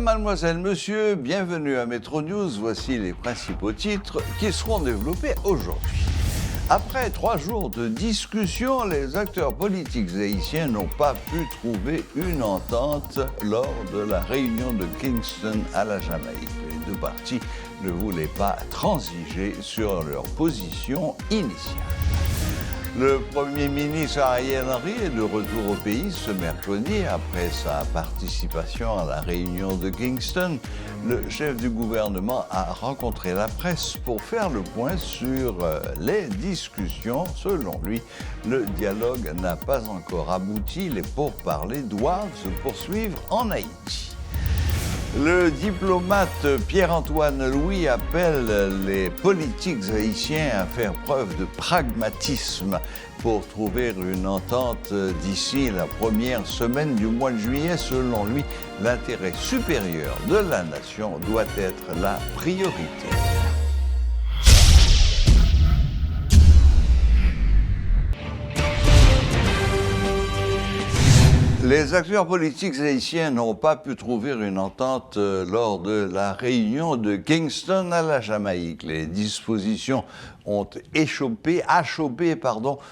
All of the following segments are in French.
Mesdames, mademoiselles, messieurs, bienvenue à Métro News. Voici les principaux titres qui seront développés aujourd'hui. Après 3 jours de discussion, les acteurs politiques haïtiens n'ont pas pu trouver une entente lors de la réunion de Kingston à la Jamaïque. Les deux parties ne voulaient pas transiger sur leur position initiale. Le Premier ministre Ariel Henry est de retour au pays ce mercredi après sa participation à la réunion de Kingston. Le chef du gouvernement a rencontré la presse pour faire le point sur les discussions. Selon lui, le dialogue n'a pas encore abouti. Les pourparlers doivent se poursuivre en Haïti. Le diplomate Pierre-Antoine Louis appelle les politiques haïtiens à faire preuve de pragmatisme pour trouver une entente d'ici la première semaine du mois de juillet. Selon lui, l'intérêt supérieur de la nation doit être la priorité. Les acteurs politiques haïtiens n'ont pas pu trouver une entente lors de la réunion de Kingston à la Jamaïque. Les dispositions ont achoppé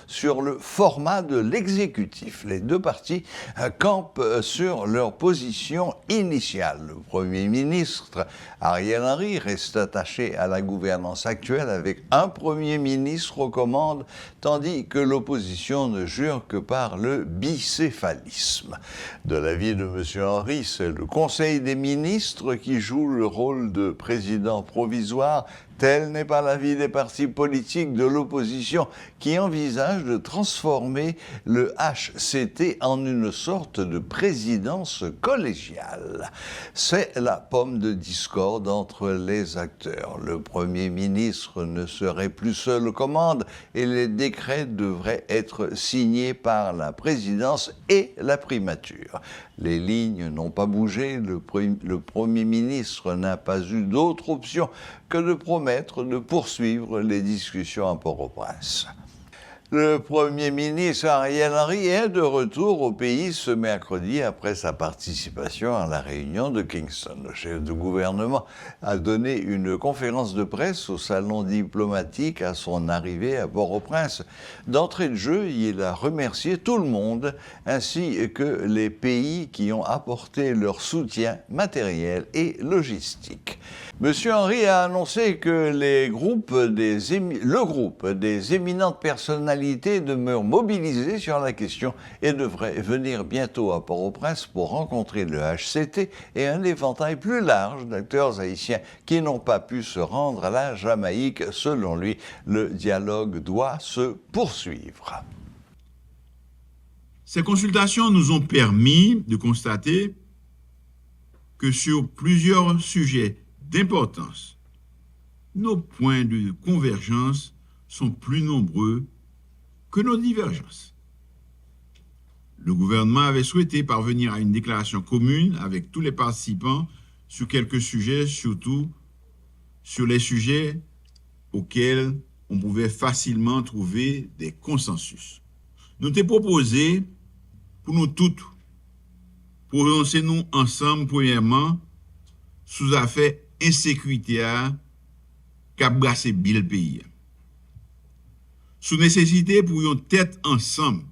sur le format de l'exécutif. Les deux parties campent sur leur position initiale. Le Premier ministre Ariel Henry reste attaché à la gouvernance actuelle avec un Premier ministre aux commandes, tandis que l'opposition ne jure que par le bicéphalisme. De l'avis de M. Henry, c'est le Conseil des ministres qui joue le rôle de président provisoire. Tel n'est pas l'avis des partis politiques de l'opposition qui envisagent de transformer le HCT en une sorte de présidence collégiale. C'est la pomme de discorde entre les acteurs. Le Premier ministre ne serait plus seul aux commandes et les décrets devraient être signés par la présidence et la primature. Les lignes n'ont pas bougé. Le Premier ministre n'a pas eu d'autre option que de promettre de poursuivre les discussions à Port-au-Prince. Le Premier ministre Ariel Henry est de retour au pays ce mercredi après sa participation à la réunion de Kingston. Le chef du gouvernement a donné une conférence de presse au salon diplomatique à son arrivée à Port-au-Prince. D'entrée de jeu, il a remercié tout le monde ainsi que les pays qui ont apporté leur soutien matériel et logistique. M. Henry a annoncé que le groupe des éminentes personnalités demeure mobilisé sur la question et devrait venir bientôt à Port-au-Prince pour rencontrer le HCT et un éventail plus large d'acteurs haïtiens qui n'ont pas pu se rendre à la Jamaïque. Selon lui, le dialogue doit se poursuivre. Ces consultations nous ont permis de constater que sur plusieurs sujets d'importance, nos points de convergence sont plus nombreux que nos divergences. Le gouvernement avait souhaité parvenir à une déclaration commune avec tous les participants sur quelques sujets, surtout sur les sujets auxquels on pouvait facilement trouver des consensus. Nous t'ai proposé pour nous toutes, prononcer nous ensemble premièrement sous affaire insécurité qui a brassé bien le pays. Sous nécessité pour une tête ensemble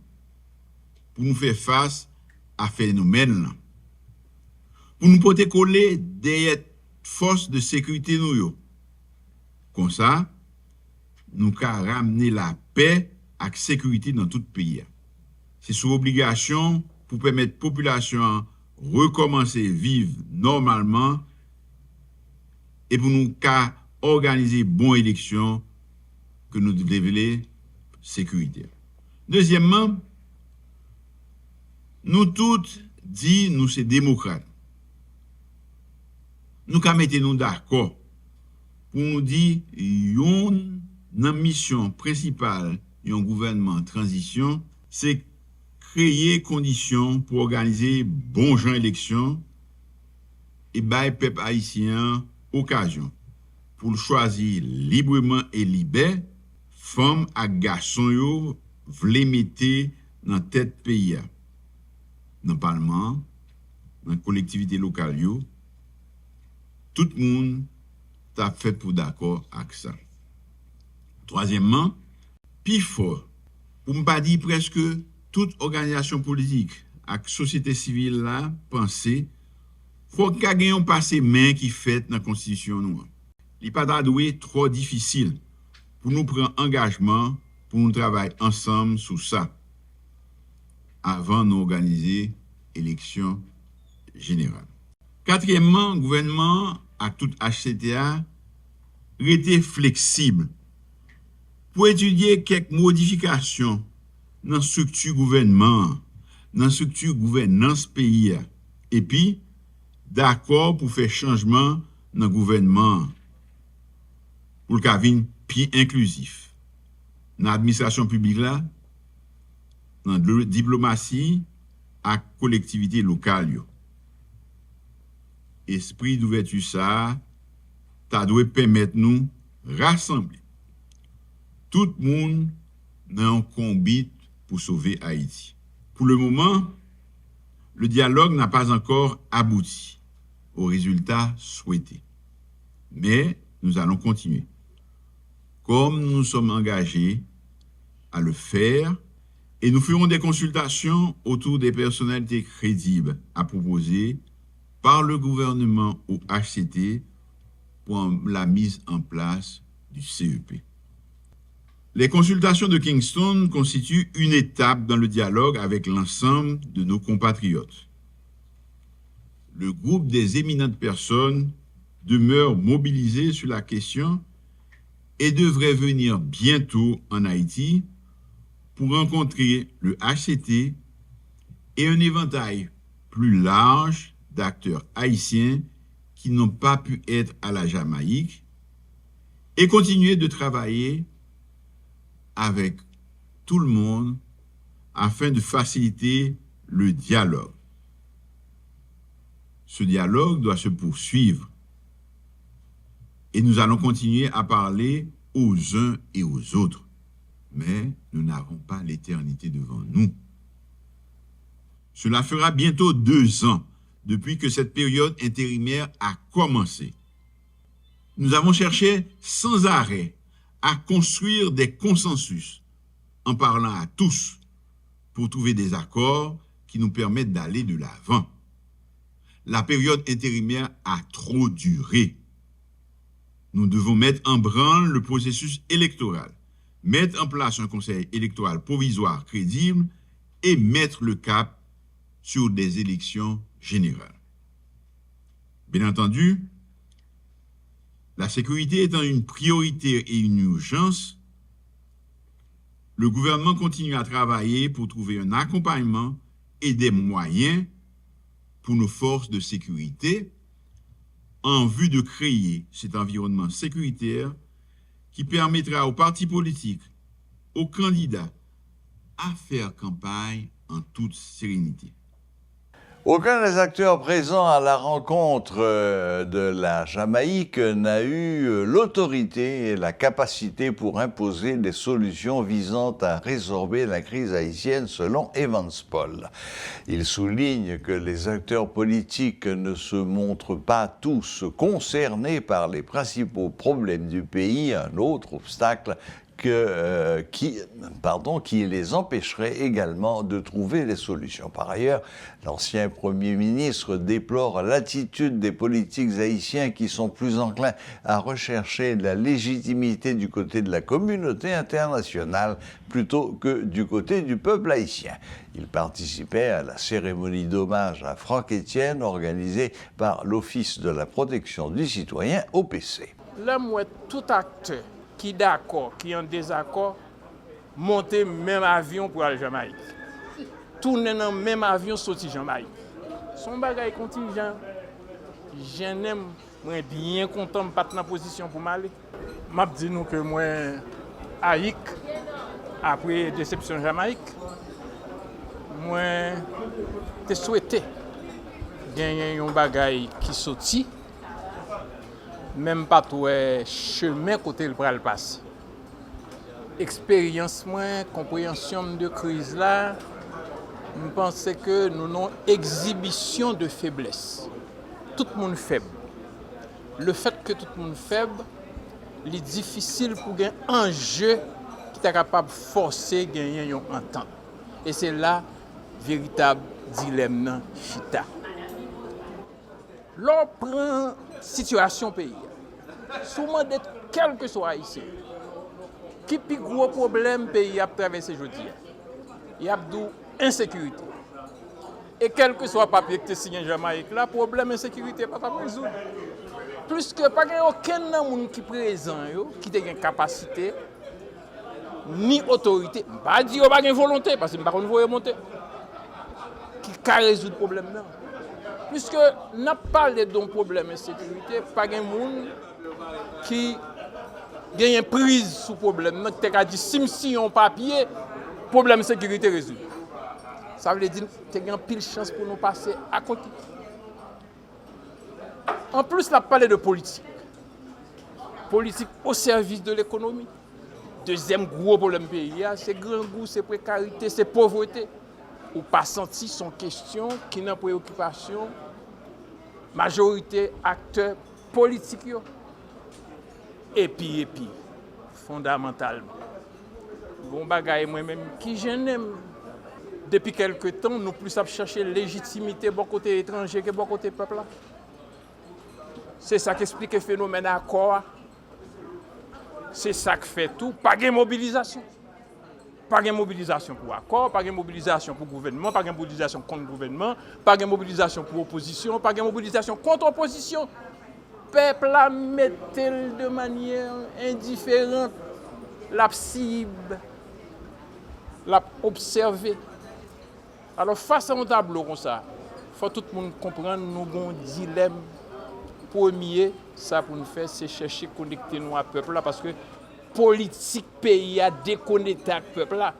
pour nous faire face à phénomène. Pour nous porter coller derrière forces de sécurité nous. Comme ça, nous avons ramener la paix et la sécurité dans tout le pays. C'est sous obligation pour permettre la population à recommencer à vivre normalement et pour nous organiser bonne élection que nous devons sécurité. Deuxièmement, nous tous disons nous sommes démocrates. Nous mettons d'accord pour nous dire une mission principale d'un gouvernement de transition, c'est créer conditions pour organiser bon genre élection et bailler peuple haïtien occasion pour le choisir librement et libre, femmes et garçons yo vle mettre dans tête pays, dans le parlement, dans la collectivité locale yo, tout le monde t'a fait pour d'accord avec ça. Troisièmement, puis fort, pour ne pas dire presque toute organisation politique et société civile là, penser, faut qu'il y ait un passé main qui fait dans la Constitution. Il n'est pas trop difficile pour nous prendre engagement, pour nous travailler ensemble sur ça, avant d'organiser l'élection générale. Quatrièmement, le gouvernement à tout HCTA était flexible pour étudier quelques modifications dans la structure gouvernement, dans la structure gouvernance pays, et puis d'accord pour faire changement dans le gouvernement pour le cas plus inclusif. Dans l'administration publique là, dans la diplomatie à collectivité locale. Esprit d'ouverture ça, ça doit permettre nous rassembler tout le monde dans un combat pour sauver Haïti. Pour le moment, le dialogue n'a pas encore abouti au résultat souhaité. Mais nous allons continuer. Comme nous sommes engagés à le faire, et nous ferons des consultations autour des personnalités crédibles à proposer par le gouvernement au HCT pour la mise en place du CEP. Les consultations de Kingston constituent une étape dans le dialogue avec l'ensemble de nos compatriotes. Le groupe des éminentes personnes demeure mobilisé sur la question et devrait venir bientôt en Haïti pour rencontrer le HCT et un éventail plus large d'acteurs haïtiens qui n'ont pas pu être à la Jamaïque et continuer de travailler avec tout le monde afin de faciliter le dialogue. Ce dialogue doit se poursuivre et nous allons continuer à parler aux uns et aux autres. Mais nous n'avons pas l'éternité devant nous. Cela fera bientôt 2 ans depuis que cette période intérimaire a commencé. Nous avons cherché sans arrêt à construire des consensus en parlant à tous pour trouver des accords qui nous permettent d'aller de l'avant. La période intérimaire a trop duré. Nous devons mettre en branle le processus électoral, mettre en place un conseil électoral provisoire crédible et mettre le cap sur des élections générales. Bien entendu, la sécurité étant une priorité et une urgence, le gouvernement continue à travailler pour trouver un accompagnement et des moyens pour nos forces de sécurité en vue de créer cet environnement sécuritaire qui permettra aux partis politiques, aux candidats, à faire campagne en toute sérénité. Aucun des acteurs présents à la rencontre de la Jamaïque n'a eu l'autorité et la capacité pour imposer des solutions visant à résorber la crise haïtienne, selon Evans Paul. Il souligne que les acteurs politiques ne se montrent pas tous concernés par les principaux problèmes du pays, un autre obstacle qui les empêcherait également de trouver des solutions. Par ailleurs, l'ancien Premier ministre déplore l'attitude des politiques haïtiens qui sont plus enclins à rechercher la légitimité du côté de la communauté internationale plutôt que du côté du peuple haïtien. Il participait à la cérémonie d'hommage à Franck Etienne organisée par l'Office de la protection du citoyen, OPC. L'homme est tout acteur qui d'accord, qui en désaccord, monter même avion pour aller à Jamaïque. Tourner dans le même avion, sortir Jamaïque. Son bagage contingent. J'aime, moi bien content de pas dans position pour m'aller. M'a dit nous que moi Haïk après déception Jamaïque, moi te souhaité gagner un bagage qui sorti. Même pas tout chemin côté le pral passe. Expérience moins, compréhension de crise là, je pense que nous avons exhibition de faiblesse. Tout le monde faible. le fait que tout le monde est faible, il est difficile pour gagner un jeu qui est capable de forcer gagner une entente. Et c'est là véritable dilemme chita. L'on prend situation pays. Souvent d'être quel que soit ici. Qui est le plus gros problème pays a traversé aujourd'hui? Il y a l'insécurité. Et quel que soit le papier que tu signes en Jamaïque, là, le problème d'insécurité n'est pas résoudre. Plus que pas aucun monde qui est présent, qui a une capacité, ni autorité, je ne vais pas dire qu'il n'y a pas de volonté, parce que je ne vais pas monter, qui peut résoudre le problème. Puisque nous avons parlé d'un problème d'insécurité, pas de monde qui a une prise sur le problème. Qui a dit si on papier, le problème de sécurité résolu. Ça veut dire que tu as une pile chance pour nous passer à côté. En plus, on a parlé de politique. Politique au service de l'économie. Deuxième gros problème pays, c'est grand goût, c'est précarité, c'est pauvreté. Ou pas senti son question qui n'a préoccupation majorité acteurs politiques. Et puis, fondamentalement, bon bagaille moi-même qui j'aime. Depuis quelque temps, nous plus à chercher légitimité bon côté étranger que bon côté peuple. C'est ça qui explique le phénomène accord. C'est ça qui fait tout. Pas de mobilisation. Pas de mobilisation pour accord, pas de mobilisation pour gouvernement, pas de mobilisation contre gouvernement, pas de mobilisation pour opposition, pas de mobilisation contre opposition. Le peuple a mis de manière indifférente la cible, l'a observé. Alors face à un tableau comme ça, il faut que tout le monde comprenne nous avons un dilemme. Premier, ça pour nous faire, c'est chercher à connecter nous à peuple là parce que politique pays a déconnecté avec le peuple là.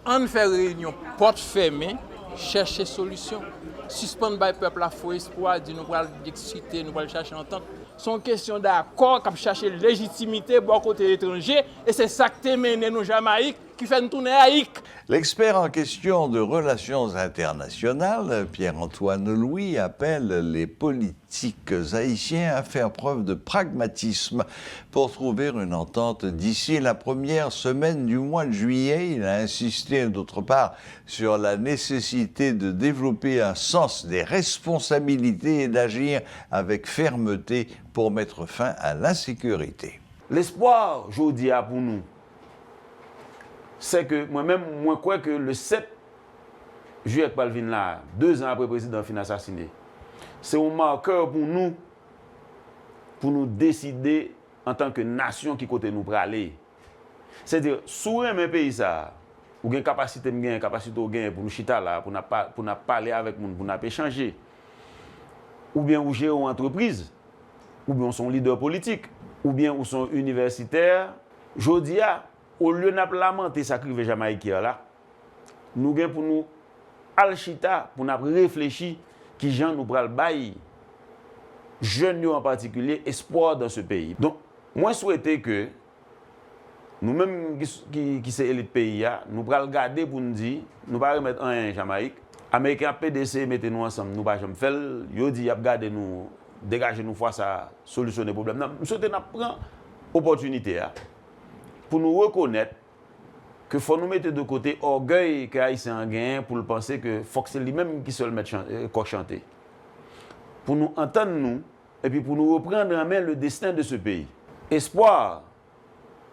On fait réunion porte fermée, chercher solution. Suspendre le peuple là, faut espoir, dire nous allons discuter, nous allons chercher entente. C'est une question d'accord, qui chercher légitimité bon côté étranger et c'est ça qui mené nous Jamaïque qui fait nous tourner à Haïk. L'expert en question de relations internationales, Pierre-Antoine Louis, appelle les politiques haïtiens à faire preuve de pragmatisme pour trouver une entente d'ici la première semaine du mois de juillet. Il a insisté d'autre part sur la nécessité de développer un sens des responsabilités et d'agir avec fermeté pour mettre fin à l'insécurité. L'espoir, je dis pour nous, c'est que moi-même, moi crois que le 7 juillet Palvin là, 2 ans après le président fin assassiné, c'est un marqueur pour nous décider en tant que nation qui côté nous pour aller. C'est-à-dire, sur un pays ça, ou une capacité pour nous chita là, pour nous parler avec nous, pour nous échanger, ou bien ou gérer une entreprise, ou bien son leader politique, ou bien ou son universitaire, je dis au lieu de lamenter ça qui Jamaïcain là, nous gain pour nous alchita pour nous réfléchir qui gens nous pral bail jeunes en particulier espoir dans ce pays. Donc moi souhaiter que nous-mêmes qui c'est élite pays nous pral garder pour nous dire nous pas remettre en Jamaïque américain PDC mettez nous ensemble nous pas jamais faire yo dit y a garder nous dégager nous face à solutionner problème. Nous souhaiter n'a prend opportunité pour nous reconnaître que faut nous mettre de côté orgueil que haïtien gain pour le penser que faut que c'est lui-même qui seul mettre chanter. Pour nous entendre nous et puis pour nous reprendre en main le destin de ce pays. Espoir,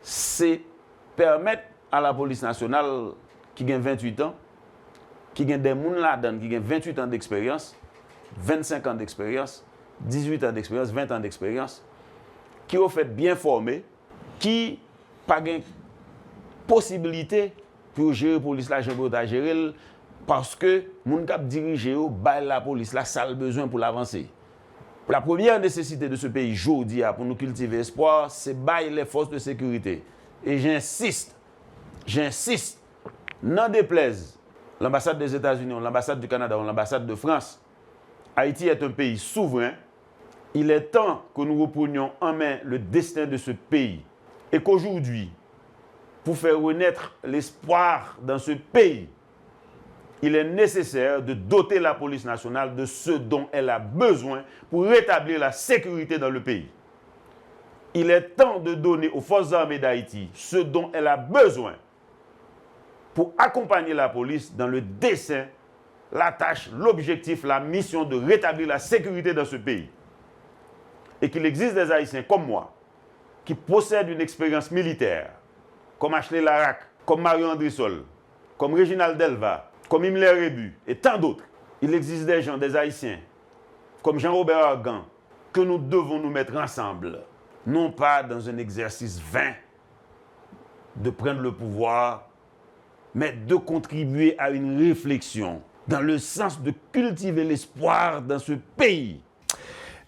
c'est permettre à la police nationale qui gagne 28 ans, qui gagne des gens là-dedans, qui gagne 28 ans d'expérience, 25 ans d'expérience, 18 ans d'expérience, 20 ans d'expérience, qui ont fait bien formés, qui pas de possibilité pour gérer la police là, gérer parce que moun k'ap diriger la police là, ça a besoin pour l'avancer. La première nécessité de ce pays aujourd'hui pour nous cultiver espoir, c'est bailler les forces de sécurité. Et j'insiste, n'en déplaise l'ambassade des États-Unis, l'ambassade du Canada, l'ambassade de France. Haïti est un pays souverain. Il est temps que nous reprenions en main le destin de ce pays. Et qu'aujourd'hui, pour faire renaître l'espoir dans ce pays, il est nécessaire de doter la police nationale de ce dont elle a besoin pour rétablir la sécurité dans le pays. Il est temps de donner aux forces armées d'Haïti ce dont elle a besoin pour accompagner la police dans le dessein, la tâche, l'objectif, la mission de rétablir la sécurité dans ce pays. Et qu'il existe des Haïtiens comme moi qui possèdent une expérience militaire, comme Ashley Larac, comme Mario Andrissol, comme Réginald Delva, comme Himmler Rébu et tant d'autres. Il existe des gens, des Haïtiens, comme Jean-Robert Argan, que nous devons nous mettre ensemble, non pas dans un exercice vain de prendre le pouvoir, mais de contribuer à une réflexion dans le sens de cultiver l'espoir dans ce pays.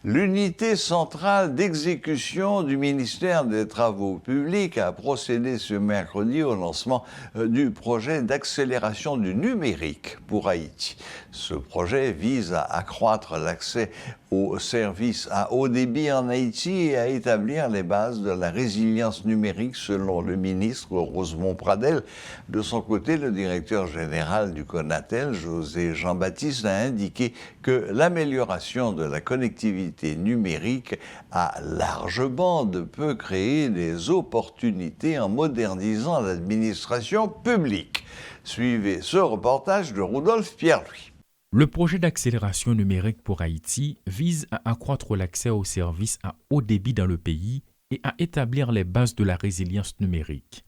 L'unité centrale d'exécution du ministère des Travaux publics a procédé ce mercredi au lancement du projet d'accélération du numérique pour Haïti. Ce projet vise à accroître l'accès aux services à haut débit en Haïti et à établir les bases de la résilience numérique selon le ministre Rosemont Pradel. De son côté, le directeur général du Conatel, José Jean-Baptiste, a indiqué que l'amélioration de la connectivité numérique à large bande peut créer des opportunités en modernisant l'administration publique. Suivez ce reportage de Rudolph Pierre-Louis. Le projet d'accélération numérique pour Haïti vise à accroître l'accès aux services à haut débit dans le pays et à établir les bases de la résilience numérique.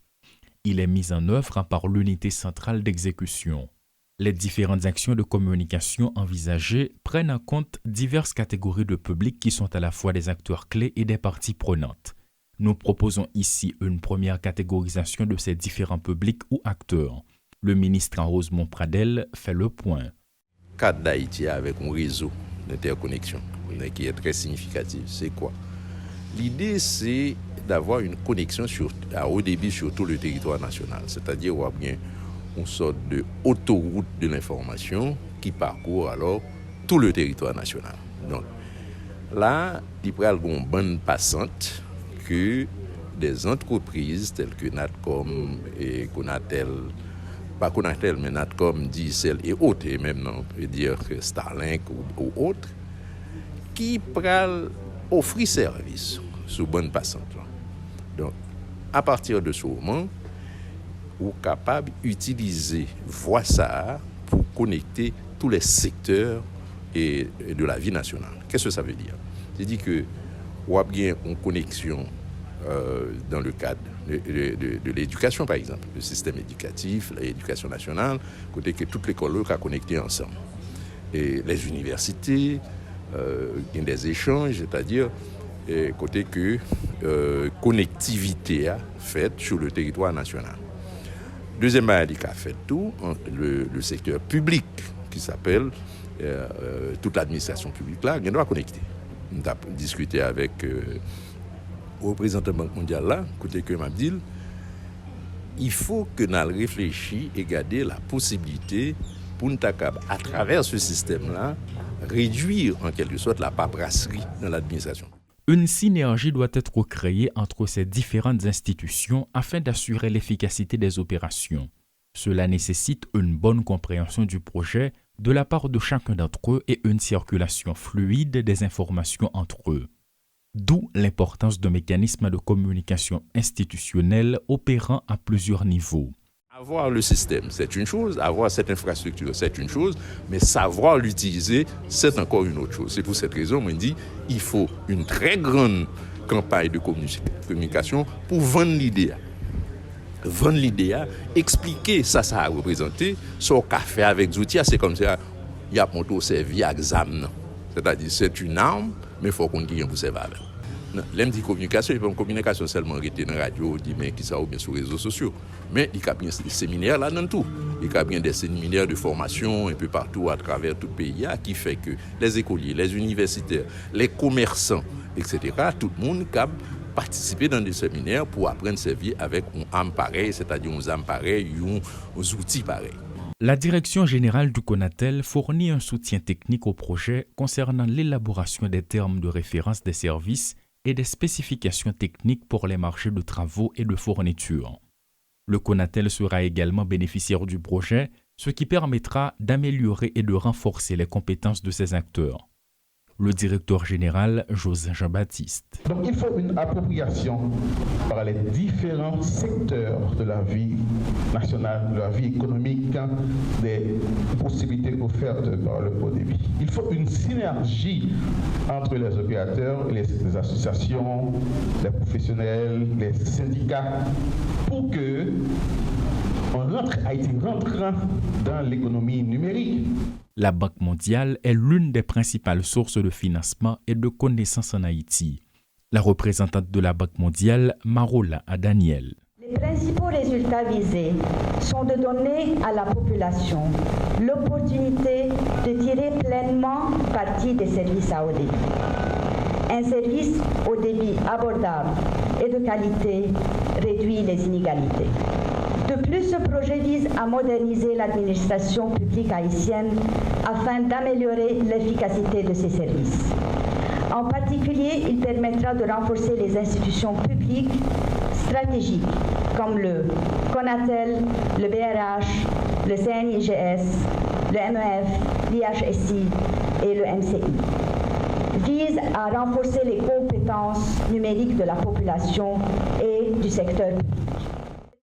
Il est mis en œuvre par l'unité centrale d'exécution. Les différentes actions de communication envisagées prennent en compte diverses catégories de publics qui sont à la fois des acteurs clés et des parties prenantes. Nous proposons ici une première catégorisation de ces différents publics ou acteurs. Le ministre Rosemont Pradel fait le point. Cadre d'Haïti avec un réseau d'interconnexion qui est très significatif. C'est quoi? L'idée, c'est d'avoir une connexion à haut débit sur tout le territoire national. C'est-à-dire avoir bien une sorte de autoroute de l'information qui parcourt alors tout le territoire national. Donc là, il y a une bonne passante que des entreprises telles que Natcom et Conatel, pas Conatel, mais Natcom, Digicel et autres, et même on peut dire Starlink ou autres, qui peuvent offrir service sous bonne passante. Donc, à partir de ce moment, vous êtes capable d'utiliser voie ça pour connecter tous les secteurs et de la vie nationale. Qu'est-ce que ça veut dire? C'est-à-dire que vous avez une connexion dans le cadre de l'éducation, par exemple, le système éducatif, l'éducation nationale, côté que toutes les écoles sont connectées ensemble. Et les universités, il y a des échanges, c'est-à-dire côté que connectivité faite sur le territoire national. Deuxième maladie qui a fait tout, le secteur public, qui s'appelle toute l'administration publique, là, il doit connecter. On a discuté avec le représentant de la Banque mondiale, là, côté que m'a dit, il faut que nous réfléchissions et garder la possibilité pour nous, à travers ce système-là, réduire en quelque sorte la paperasserie dans l'administration. Une synergie doit être créée entre ces différentes institutions afin d'assurer l'efficacité des opérations. Cela nécessite une bonne compréhension du projet de la part de chacun d'entre eux et une circulation fluide des informations entre eux. D'où l'importance d'un mécanisme de communication institutionnelle opérant à plusieurs niveaux. Avoir le système, c'est une chose, avoir cette infrastructure, c'est une chose, mais savoir l'utiliser, c'est encore une autre chose. C'est pour cette raison, on dit, il faut une très grande campagne de communication pour vendre l'idée. Vendre l'idée, expliquer ça a représenté, ce qu'on a fait avec des outils, c'est comme ça, il y a mon tour servi à examen. C'est-à-dire, c'est une arme, mais il faut qu'on ait pour servir avec. L'aime dit communication, il y a une communication seulement arrêtée dans la radio, mais qui ça ou bien sur les réseaux sociaux. Mais il y a bien des séminaires là dans tout. Il y a bien des séminaires de formation un peu partout à travers tout le pays qui fait que les écoliers, les universitaires, les commerçants, etc., tout le monde peut participer dans des séminaires pour apprendre à servir avec un âme pareil, c'est-à-dire un âme pareil, un outils pareils. La Direction générale du Conatel fournit un soutien technique au projet concernant l'élaboration des termes de référence des services et des spécifications techniques pour les marchés de travaux et de fournitures. Le Conatel sera également bénéficiaire du projet, ce qui permettra d'améliorer et de renforcer les compétences de ses acteurs. Le directeur général, José Jean-Baptiste. Donc il faut une appropriation par les différents secteurs de la vie nationale, de la vie économique, des possibilités offertes par le haut débit. Il faut une synergie entre les opérateurs, les associations, les professionnels, les syndicats, pour que Haïti rentre dans l'économie numérique. La Banque mondiale est l'une des principales sources de financement et de connaissances en Haïti. La représentante de la Banque mondiale, Marola Adaniel. Les principaux résultats visés sont de donner à la population l'opportunité de tirer pleinement parti des services à haut débit. Un service au débit abordable et de qualité réduit les inégalités. De plus, ce projet vise à moderniser l'administration publique haïtienne afin d'améliorer l'efficacité de ses services. En particulier, il permettra de renforcer les institutions publiques stratégiques comme le CONATEL, le BRH, le CNIGS, le MEF, l'IHSI et le MCI. Vise à renforcer les compétences numériques de la population et du secteur public.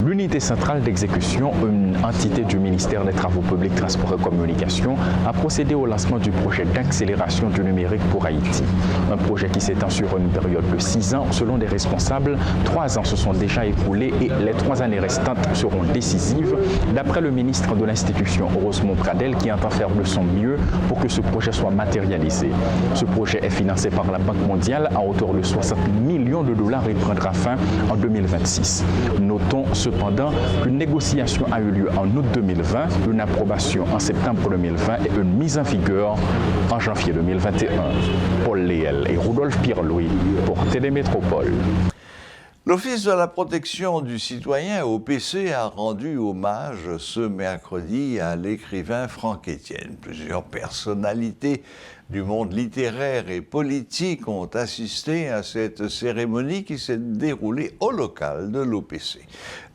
L'unité centrale d'exécution, une entité du ministère des Travaux publics, Transports et Communications, a procédé au lancement du projet d'accélération du numérique pour Haïti. Un projet qui s'étend sur une période de 6 ans. Selon des responsables, 3 ans se sont déjà écoulés et les 3 années restantes seront décisives, d'après le ministre de l'institution, Rosemont Pradel, qui entend faire de son mieux pour que ce projet soit matérialisé. Ce projet est financé par la Banque mondiale à hauteur de 60 millions de dollars et prendra fin en 2026. Notons cependant qu'une négociation a eu lieu en août 2020, une approbation en septembre 2020 et une mise en vigueur en janvier 2021. Paul Léel et Rudolph Pierre-Louis pour Télémétropole. L'Office de la protection du citoyen, OPC, a rendu hommage ce mercredi à l'écrivain Franck Etienne. Plusieurs personnalités du monde littéraire et politique ont assisté à cette cérémonie qui s'est déroulée au local de l'OPC.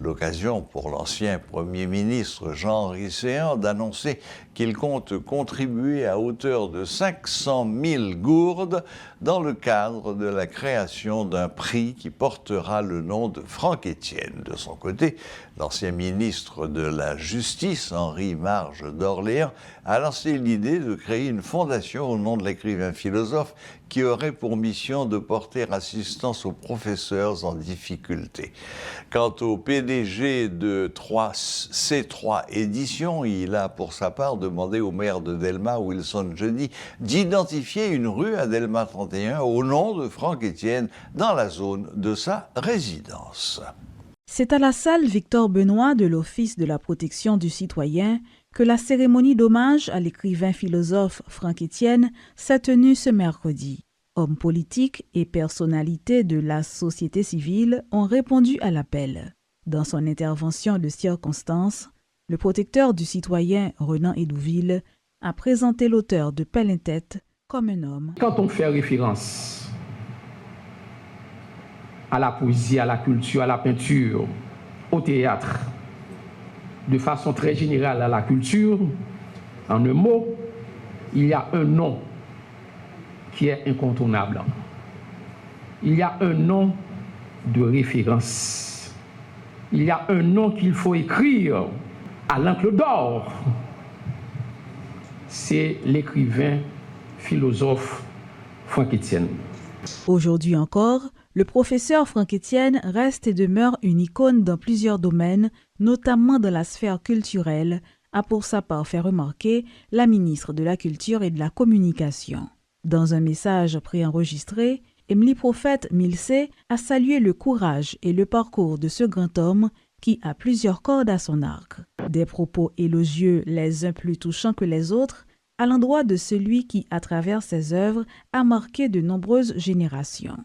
L'occasion pour l'ancien Premier ministre Jean-Henri Séan d'annoncer qu'il compte contribuer à hauteur de 500 000 gourdes dans le cadre de la création d'un prix qui portera le nom de Franck Etienne. De son côté, l'ancien ministre de la Justice, Henri Marge d'Orléans, a lancé l'idée de créer une fondation au nom de l'écrivain philosophe qui aurait pour mission de porter assistance aux professeurs en difficulté. Quant au PDG de C3 Éditions, il a pour sa part demandé au maire de Delma, Wilson Jeudi, d'identifier une rue à Delma 31 au nom de Franck Etienne dans la zone de sa résidence. C'est à la salle Victor Benoît de l'Office de la protection du citoyen que la cérémonie d'hommage à l'écrivain philosophe Franck Etienne s'est tenue ce mercredi. Hommes politiques et personnalités de la société civile ont répondu à l'appel. Dans son intervention de circonstance, le protecteur du citoyen Renan Edouville a présenté l'auteur de Pelle en tête comme un homme. Quand on fait référence à la poésie, à la culture, à la peinture, au théâtre, de façon très générale à la culture, en un mot, il y a un nom qui est incontournable. Il y a un nom de référence. Il y a un nom qu'il faut écrire à l'encre d'or. C'est l'écrivain philosophe Franck Etienne. Aujourd'hui encore, le professeur Franck Etienne reste et demeure une icône dans plusieurs domaines, notamment dans la sphère culturelle, a pour sa part fait remarquer la ministre de la Culture et de la Communication. Dans un message préenregistré, Émilie Prophète Milsé a salué le courage et le parcours de ce grand homme qui a plusieurs cordes à son arc. Des propos élogieux les uns plus touchants que les autres, à l'endroit de celui qui, à travers ses œuvres, a marqué de nombreuses générations.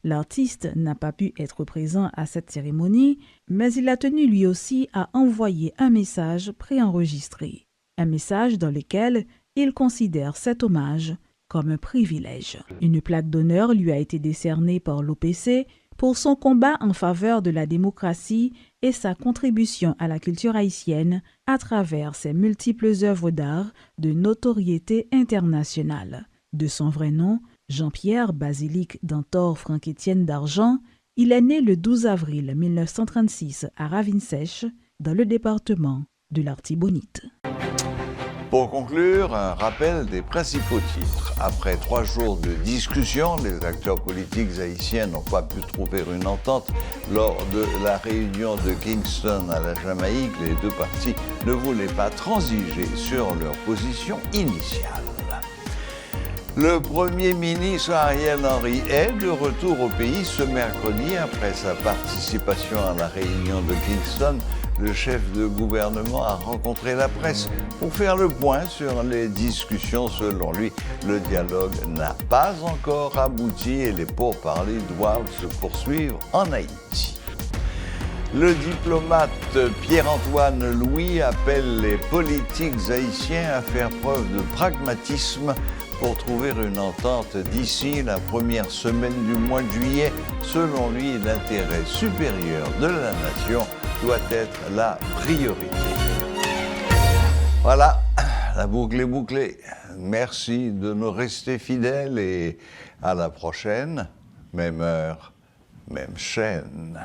L'artiste n'a pas pu être présent à cette cérémonie, mais il a tenu lui aussi à envoyer un message préenregistré. Un message dans lequel il considère cet hommage comme un privilège. Une plaque d'honneur lui a été décernée par l'OPC pour son combat en faveur de la démocratie et sa contribution à la culture haïtienne à travers ses multiples œuvres d'art de notoriété internationale. De son vrai nom, Jean-Pierre Basilique Dantor Franck-Étienne d'Argent, il est né le 12 avril 1936 à Ravin-Sèche, dans le département de l'Artibonite. Pour conclure, un rappel des principaux titres. Après 3 jours de discussion, les acteurs politiques haïtiens n'ont pas pu trouver une entente lors de la réunion de Kingston à la Jamaïque. Les deux parties ne voulaient pas transiger sur leur position initiale. Le Premier ministre Ariel Henry est de retour au pays ce mercredi après sa participation à la réunion de Kingston. Le chef de gouvernement a rencontré la presse pour faire le point sur les discussions. Selon lui, le dialogue n'a pas encore abouti et les pourparlers doivent se poursuivre en Haïti. Le diplomate Pierre-Antoine Louis appelle les politiques haïtiens à faire preuve de pragmatisme pour trouver une entente d'ici la première semaine du mois de juillet. Selon lui, l'intérêt supérieur de la nation doit être la priorité. Voilà, la boucle est bouclée. Merci de nous rester fidèles et à la prochaine. Même heure, même chaîne.